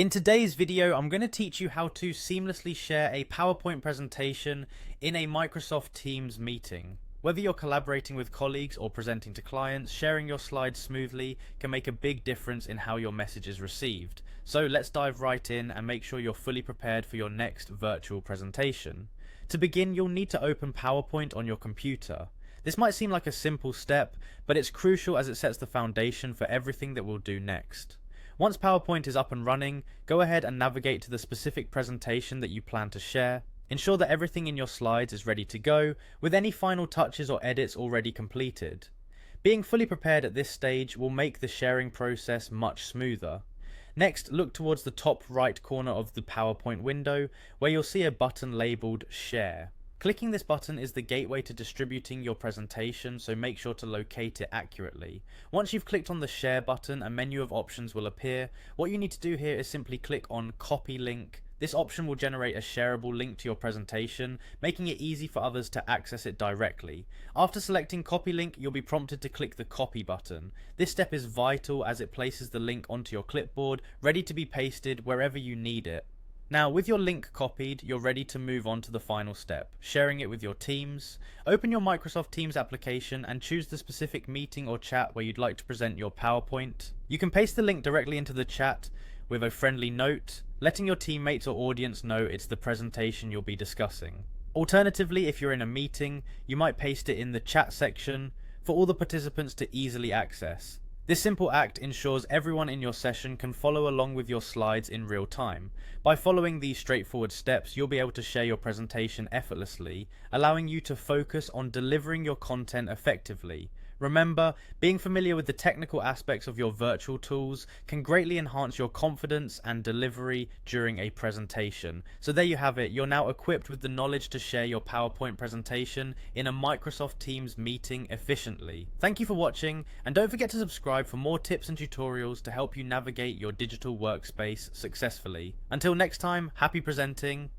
In today's video, I'm going to teach you how to seamlessly share a PowerPoint presentation in a Microsoft Teams meeting. Whether you're collaborating with colleagues or presenting to clients, sharing your slides smoothly can make a big difference in how your message is received. So let's dive right in and make sure you're fully prepared for your next virtual presentation. To begin, you'll need to open PowerPoint on your computer. This might seem like a simple step, but it's crucial as it sets the foundation for everything that we'll do next. Once PowerPoint is up and running, go ahead and navigate to the specific presentation that you plan to share. Ensure that everything in your slides is ready to go, with any final touches or edits already completed. Being fully prepared at this stage will make the sharing process much smoother. Next, look towards the top right corner of the PowerPoint window, where you'll see a button labeled Share. Clicking this button is the gateway to distributing your presentation, so make sure to locate it accurately. Once you've clicked on the Share button, a menu of options will appear. What you need to do here is simply click on Copy Link. This option will generate a shareable link to your presentation, making it easy for others to access it directly. After selecting Copy Link, you'll be prompted to click the Copy button. This step is vital as it places the link onto your clipboard, ready to be pasted wherever you need it. Now, with your link copied, you're ready to move on to the final step, sharing it with your teams. Open your Microsoft Teams application and choose the specific meeting or chat where you'd like to present your PowerPoint. You can paste the link directly into the chat with a friendly note, letting your teammates or audience know it's the presentation you'll be discussing. Alternatively, if you're in a meeting, you might paste it in the chat section for all the participants to easily access. This simple act ensures everyone in your session can follow along with your slides in real time. By following these straightforward steps, you'll be able to share your presentation effortlessly, allowing you to focus on delivering your content effectively. Remember, being familiar with the technical aspects of your virtual tools can greatly enhance your confidence and delivery during a presentation. So there you have it, you're now equipped with the knowledge to share your PowerPoint presentation in a Microsoft Teams meeting efficiently. Thank you for watching, and don't forget to subscribe for more tips and tutorials to help you navigate your digital workspace successfully. Until next time, happy presenting.